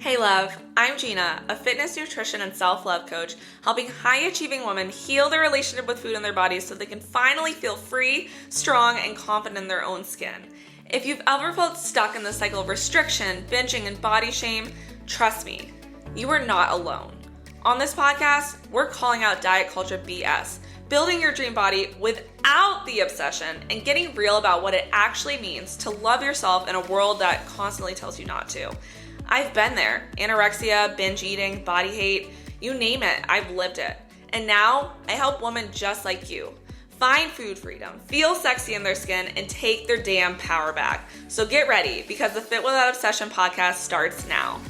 Hey love, I'm Gina, a fitness, nutrition, and self-love coach, helping high-achieving women heal their relationship with food and their bodies so they can finally feel free, strong, and confident in their own skin. If you've ever felt stuck in the cycle of restriction, binging, and body shame, trust me, you are not alone. On this podcast, we're calling out diet culture BS, building your dream body without the obsession, and getting real about what it actually means to love yourself in a world that constantly tells you not to. I've been there. Anorexia, binge eating, body hate, you name it, I've lived it. And now I help women just like you find food freedom, feel sexy in their skin, and take their damn power back. So get ready, because the Fit Without Obsession podcast starts now.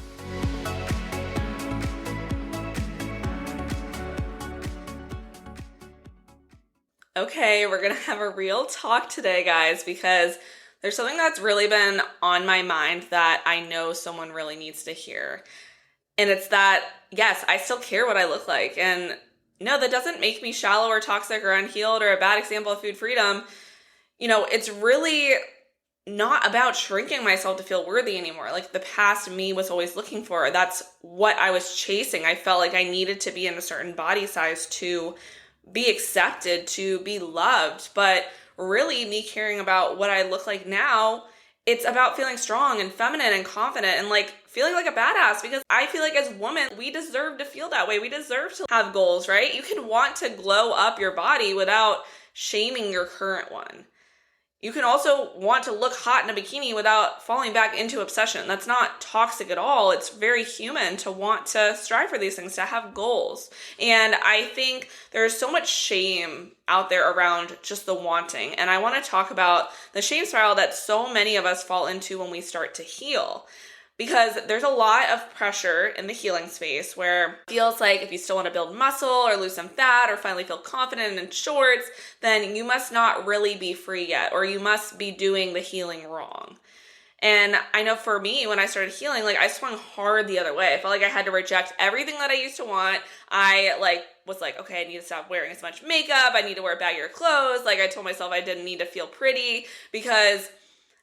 Okay, we're gonna have a real talk today, guys, because there's something that's really been on my mind that I know someone really needs to hear. And it's that, yes, I still care what I look like. And no, that doesn't make me shallow or toxic or unhealed or a bad example of food freedom. You know, it's really not about shrinking myself to feel worthy anymore. Like the past me was always looking for. That's what I was chasing. I felt like I needed to be in a certain body size to be accepted, to be loved. But really, me caring about what I look like now, it's about feeling strong and feminine and confident and like feeling like a badass, because I feel like as women, we deserve to feel that way. We deserve to have goals, right? You can want to glow up your body without shaming your current one. You can also want to look hot in a bikini without falling back into obsession. That's not toxic at all. It's very human to want to strive for these things, to have goals. And I think there's so much shame out there around just the wanting. And I want to talk about the shame spiral that so many of us fall into when we start to heal. Because there's a lot of pressure in the healing space where it feels like if you still want to build muscle or lose some fat or finally feel confident in shorts, then you must not really be free yet, or you must be doing the healing wrong. And I know for me, when I started healing, like I swung hard the other way. I felt like I had to reject everything that I used to want. I was like, okay, I need to stop wearing as much makeup. I need to wear baggier clothes. Like I told myself I didn't need to feel pretty because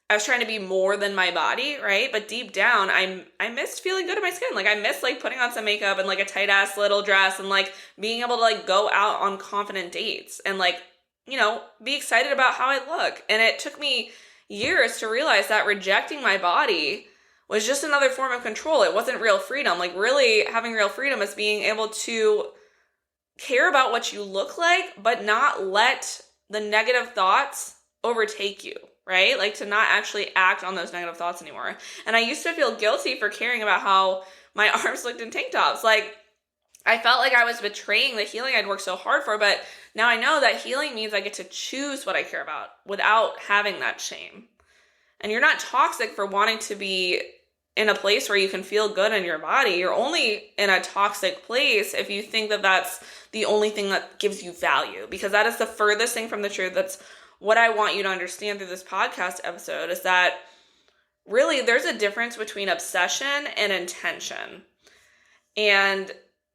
I was trying to be more than my body, right? But deep down, I missed feeling good in my skin. Like I missed like putting on some makeup and like a tight ass little dress and like being able to like go out on confident dates and like, you know, be excited about how I look. And it took me years to realize that rejecting my body was just another form of control. It wasn't real freedom. Like really having real freedom is being able to care about what you look like, but not let the negative thoughts overtake you. Right? Like to not actually act on those negative thoughts anymore. And I used to feel guilty for caring about how my arms looked in tank tops. Like I felt like I was betraying the healing I'd worked so hard for, but now I know that healing means I get to choose what I care about without having that shame. And you're not toxic for wanting to be in a place where you can feel good in your body. You're only in a toxic place if you think that that's the only thing that gives you value, because that is the furthest thing from the truth. That's what I want you to understand through this podcast episode, is that really there's a difference between obsession and intention. And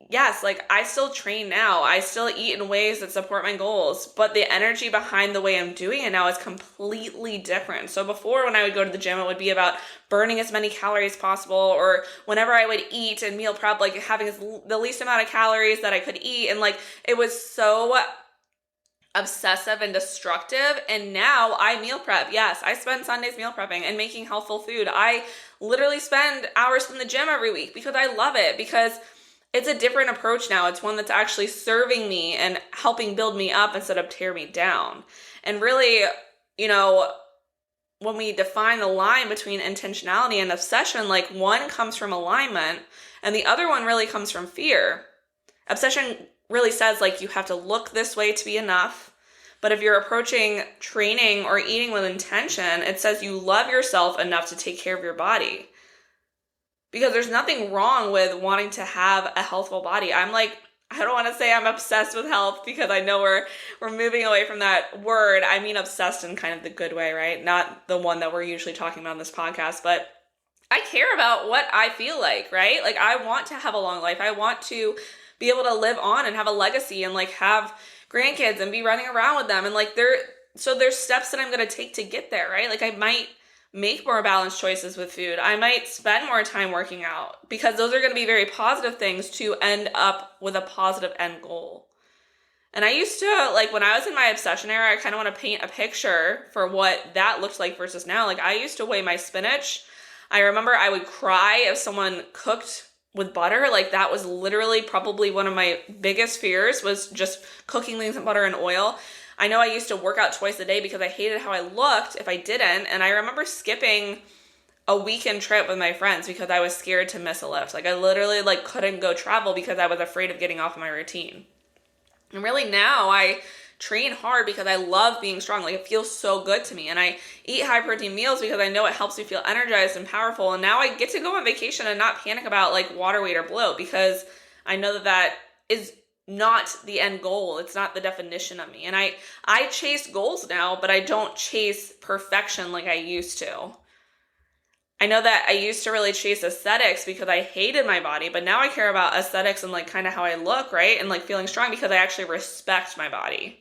yes, like I still train now. I still eat in ways that support my goals, but the energy behind the way I'm doing it now is completely different. So before, when I would go to the gym, it would be about burning as many calories as possible, or whenever I would eat and meal prep, like having the least amount of calories that I could eat. And like, it was so obsessive and destructive. And now I meal prep. Yes, I spend Sundays meal prepping and making healthful food. I literally spend hours in the gym every week because I love it, because it's a different approach now. It's one that's actually serving me and helping build me up instead of tear me down. And really, you know, when we define the line between intentionality and obsession, like one comes from alignment and the other one really comes from fear. Obsession really says like you have to look this way to be enough. But if you're approaching training or eating with intention, it says you love yourself enough to take care of your body. Because there's nothing wrong with wanting to have a healthful body. I don't want to say I'm obsessed with health, because I know we're moving away from that word. I mean obsessed in kind of the good way, right? Not the one that we're usually talking about on this podcast, but I care about what I feel like, right? Like I want to have a long life. I want to be able to live on and have a legacy and like have grandkids and be running around with them. And like there's steps that I'm going to take to get there, right? Like I might make more balanced choices with food. I might spend more time working out because those are going to be very positive things to end up with a positive end goal. And I used to, like, when I was in my obsession era, I kind of want to paint a picture for what that looked like versus now. Like, I used to weigh my spinach. I remember I would cry if someone cooked with butter. Like, that was literally probably one of my biggest fears, was just cooking things in butter and oil. I know I used to work out twice a day because I hated how I looked if I didn't. And I remember skipping a weekend trip with my friends because I was scared to miss a lift. Like, I literally couldn't go travel because I was afraid of getting off my routine. And really now I train hard because I love being strong. Like, it feels so good to me. And I eat high protein meals because I know it helps me feel energized and powerful. And now I get to go on vacation and not panic about like water weight or bloat because I know that that is not the end goal. It's not the definition of me. And I chase goals now, but I don't chase perfection like I used to. I know that I used to really chase aesthetics because I hated my body, but now I care about aesthetics and like kind of how I look, right? And like feeling strong because I actually respect my body.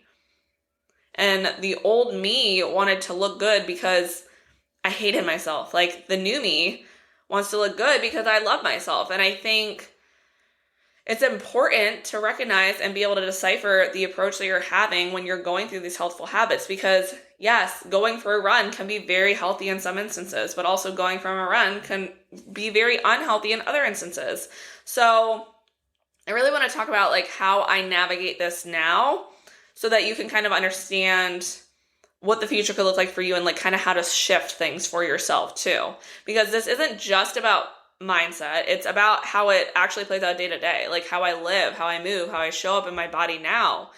And the old me wanted to look good because I hated myself. Like, the new me wants to look good because I love myself. And I think it's important to recognize and be able to decipher the approach that you're having when you're going through these healthful habits, because yes, going for a run can be very healthy in some instances, but also going from a run can be very unhealthy in other instances. So I really want to talk about like how I navigate this now so that you can kind of understand what the future could look like for you and like kind of how to shift things for yourself too. Because this isn't just about mindset. It's about how it actually plays out day to day, like how I live, how I move, how I show up in my body now.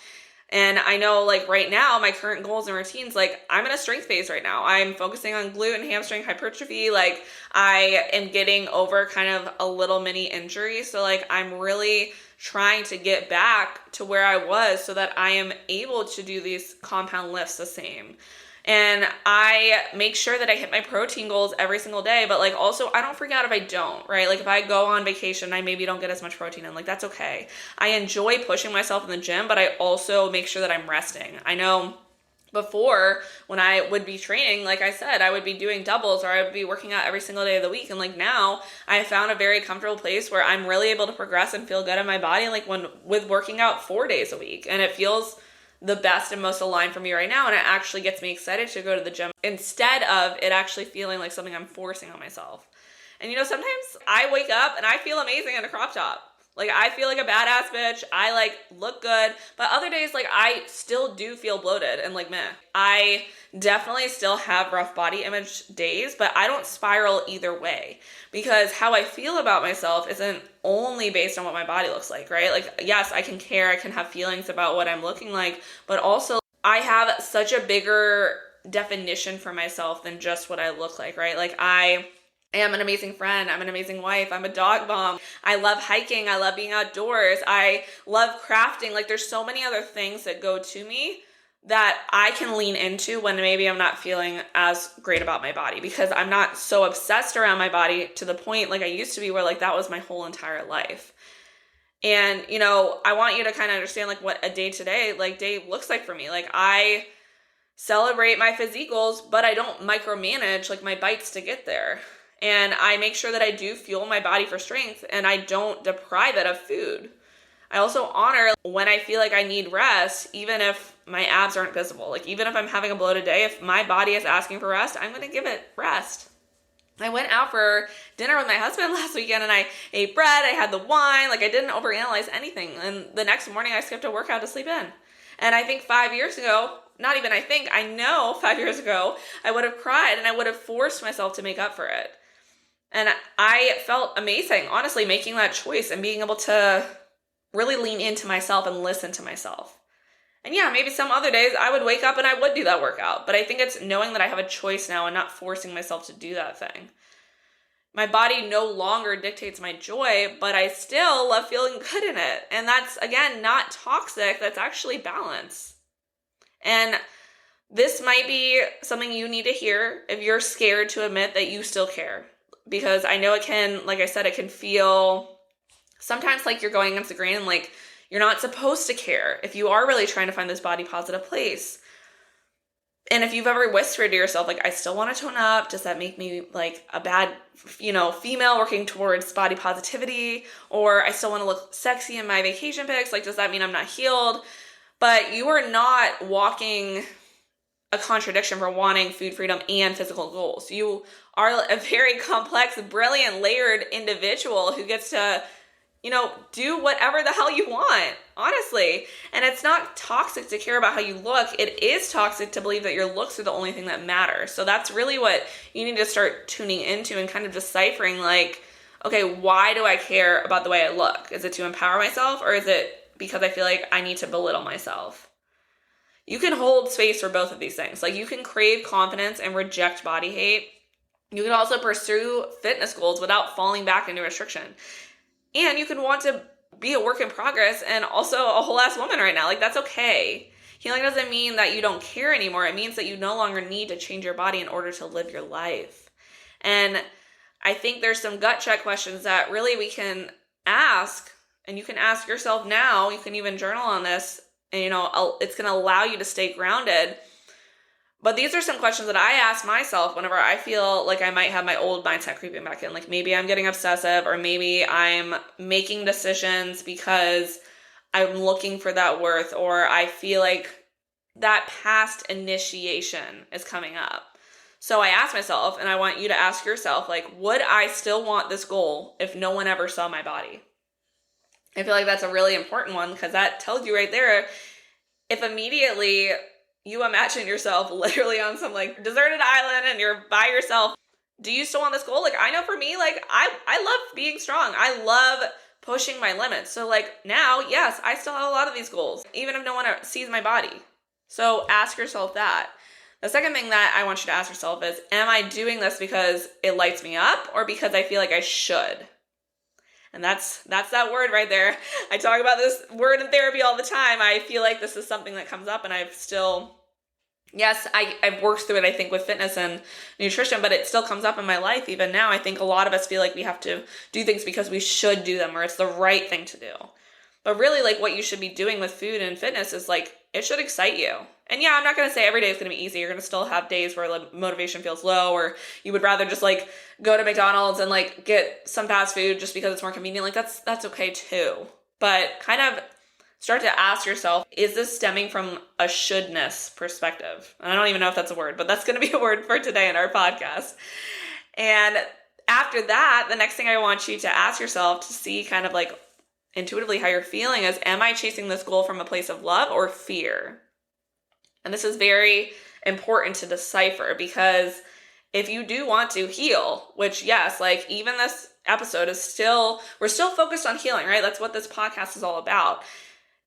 And I know like right now, my current goals and routines, like I'm in a strength phase right now. I'm focusing on glute and hamstring hypertrophy. Like I am getting over kind of a little mini injury. So like I'm really trying to get back to where I was so that I am able to do these compound lifts the same. And I make sure that I hit my protein goals every single day, but like also I don't freak out if I don't, right? Like if I go on vacation, I maybe don't get as much protein in, like that's okay. I enjoy pushing myself in the gym, but I also make sure that I'm resting. I know before when I would be training, like I said, I would be doing doubles or I would be working out every single day of the week. And like now I found a very comfortable place where I'm really able to progress and feel good in my body. Like when with working out 4 days a week, and it feels the best and most aligned for me right now. And it actually gets me excited to go to the gym instead of it actually feeling like something I'm forcing on myself. And you know, sometimes I wake up and I feel amazing in a crop top. Like I feel like a badass bitch. I like look good. But other days, like I still do feel bloated and like meh. I definitely still have rough body image days, but I don't spiral either way because how I feel about myself isn't only based on what my body looks like, right? Like, yes, I can care, I can have feelings about what I'm looking like, but also I have such a bigger definition for myself than just what I look like, right? Like I am an amazing friend. I'm an amazing wife. I'm a dog mom. I love hiking. I love being outdoors. I love crafting. Like there's so many other things that go to me that I can lean into when maybe I'm not feeling as great about my body because I'm not so obsessed around my body to the point like I used to be where like that was my whole entire life. And, you know, I want you to kind of understand like what a day looks like for me. Like I celebrate my physique goals, but I don't micromanage like my bites to get there. And I make sure that I do fuel my body for strength and I don't deprive it of food. I also honor when I feel like I need rest, even if my abs aren't visible. Like even if I'm having a bloated day, if my body is asking for rest, I'm going to give it rest. I went out for dinner with my husband last weekend and I ate bread, I had the wine, like I didn't overanalyze anything. And the next morning I skipped a workout to sleep in. And I think 5 years ago, I know 5 years ago, I would have cried and I would have forced myself to make up for it. And I felt amazing, honestly, making that choice and being able to really lean into myself and listen to myself. And yeah, maybe some other days I would wake up and I would do that workout. But I think it's knowing that I have a choice now and not forcing myself to do that thing. My body no longer dictates my joy, but I still love feeling good in it. And that's, again, not toxic. That's actually balance. And this might be something you need to hear if you're scared to admit that you still care. Because I know it can, like I said, it can feel sometimes like you're going against the grain and like you're not supposed to care if you are really trying to find this body positive place. And if you've ever whispered to yourself, like, I still want to tone up, does that make me like a bad, female working towards body positivity? Or I still want to look sexy in my vacation pics, like, does that mean I'm not healed? But you are not walking a contradiction for wanting food freedom and physical goals. You are a very complex, brilliant, layered individual who gets to, do whatever the hell you want, honestly. And it's not toxic to care about how you look. It is toxic to believe that your looks are the only thing that matters. So that's really what you need to start tuning into and kind of deciphering, like, okay, why do I care about the way I look? Is it to empower myself, or is it because I feel like I need to belittle myself? You can hold space for both of these things. Like, you can crave confidence and reject body hate. You can also pursue fitness goals without falling back into restriction. And you can want to be a work in progress and also a whole ass woman right now. Like, that's okay. Healing doesn't mean that you don't care anymore. It means that you no longer need to change your body in order to live your life. And I think there's some gut check questions that really we can ask, and you can ask yourself now. You can even journal on this, and it's going to allow you to stay grounded. But these are some questions that I ask myself whenever I feel like I might have my old mindset creeping back in. Like, maybe I'm getting obsessive, or maybe I'm making decisions because I'm looking for that worth, or I feel like that past initiation is coming up. So I ask myself, and I want you to ask yourself, like, would I still want this goal if no one ever saw my body? I feel like that's a really important one, because that tells you right there, if immediately you imagine yourself literally on some like deserted island and you're by yourself, do you still want this goal? Like, I know for me, like, I love being strong. I love pushing my limits. So like now, yes, I still have a lot of these goals, even if no one sees my body. So ask yourself that. The second thing that I want you to ask yourself is, am I doing this because it lights me up, or because I feel like I should? And that's that word right there. I talk about this word in therapy all the time. I feel like this is something that comes up, and I've worked through it, I think, with fitness and nutrition, but it still comes up in my life even now. I think a lot of us feel like we have to do things because we should do them, or it's the right thing to do. But really, like, what you should be doing with food and fitness is, like, it should excite you. And yeah, I'm not going to say every day is going to be easy. You're going to still have days where like, motivation feels low, or you would rather just like go to McDonald's and like get some fast food just because it's more convenient. Like, that's okay too. But kind of start to ask yourself, is this stemming from a shouldness perspective? And I don't even know if that's a word, but that's going to be a word for today in our podcast. And after that, the next thing I want you to ask yourself to see kind of like intuitively how you're feeling is, am I chasing this goal from a place of love or fear? And this is very important to decipher, because if you do want to heal, which yes, like even this episode is we're still focused on healing, right? That's what this podcast is all about.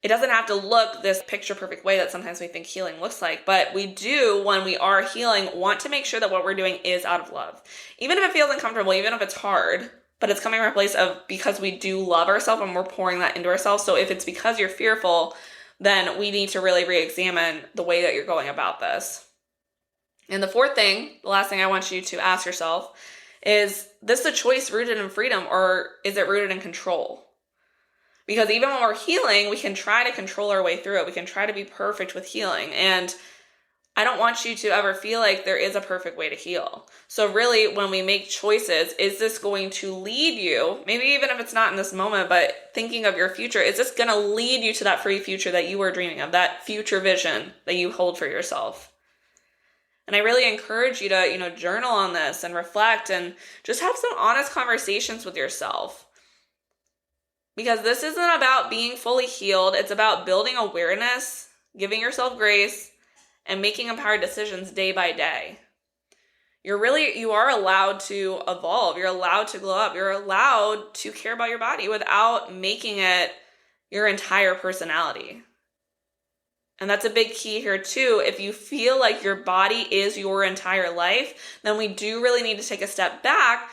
It doesn't have to look this picture perfect way that sometimes we think healing looks like, but we do, when we are healing, want to make sure that what we're doing is out of love. Even if it feels uncomfortable, even if it's hard, but it's coming from a place of, because we do love ourselves and we're pouring that into ourselves. So if it's because you're fearful, then we need to really re-examine the way that you're going about this. And the fourth thing, the last thing I want you to ask yourself is this a choice rooted in freedom, or is it rooted in control? Because even when we're healing, we can try to control our way through it. We can try to be perfect with healing. And I don't want you to ever feel like there is a perfect way to heal. So really, when we make choices, is this going to lead you, maybe even if it's not in this moment, but thinking of your future, is this going to lead you to that free future that you were dreaming of, that future vision that you hold for yourself? And I really encourage you to, journal on this and reflect and just have some honest conversations with yourself. Because this isn't about being fully healed. It's about building awareness, giving yourself grace, and making empowered decisions day by day. You are allowed to evolve. You're allowed to glow up. You're allowed to care about your body without making it your entire personality. And that's a big key here too. If you feel like your body is your entire life, then we do really need to take a step back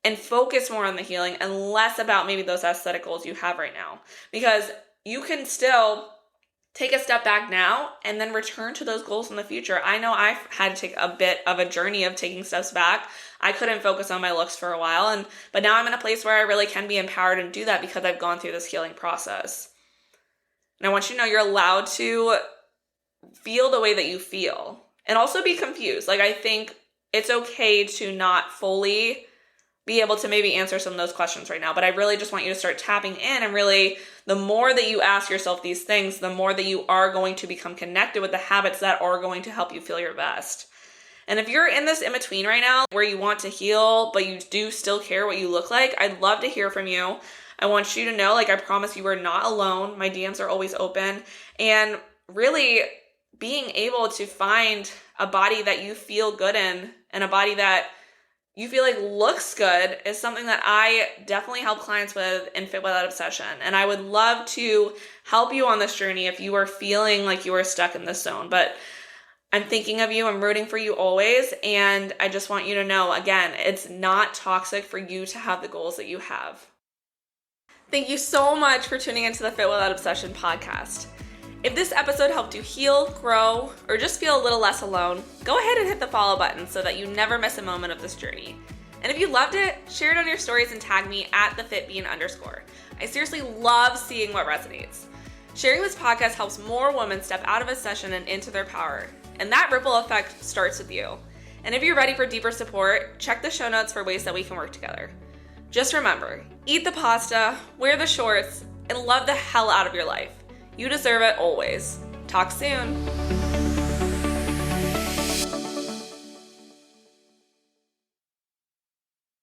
and focus more on the healing and less about maybe those aesthetic goals you have right now. Because you can still take a step back now and then return to those goals in the future. I know I've had to take a bit of a journey of taking steps back. I couldn't focus on my looks for a while, but now I'm in a place where I really can be empowered and do that because I've gone through this healing process. And I want you to know you're allowed to feel the way that you feel. and also be confused. Like, I think it's okay to not fully be able to maybe answer some of those questions right now, but I really just want you to start tapping in, and really, the more that you ask yourself these things, the more that you are going to become connected with the habits that are going to help you feel your best. And if you're in this in between right now where you want to heal, but you do still care what you look like, I'd love to hear from you. I want you to know, like, I promise you are not alone. My DMs are always open. And really being able to find a body that you feel good in and a body that you feel like looks good is something that I definitely help clients with in Fit Without Obsession. And I would love to help you on this journey if you are feeling like you are stuck in this zone. But I'm thinking of you. I'm rooting for you always. And I just want you to know, again, it's not toxic for you to have the goals that you have. Thank you so much for tuning into the Fit Without Obsession podcast. If this episode helped you heal, grow, or just feel a little less alone, go ahead and hit the follow button so that you never miss a moment of this journey. And if you loved it, share it on your stories and tag me at @thefitbean_. I seriously love seeing what resonates. Sharing this podcast helps more women step out of a session and into their power. And that ripple effect starts with you. And if you're ready for deeper support, check the show notes for ways that we can work together. Just remember, eat the pasta, wear the shorts, and love the hell out of your life. You deserve it always. Talk soon.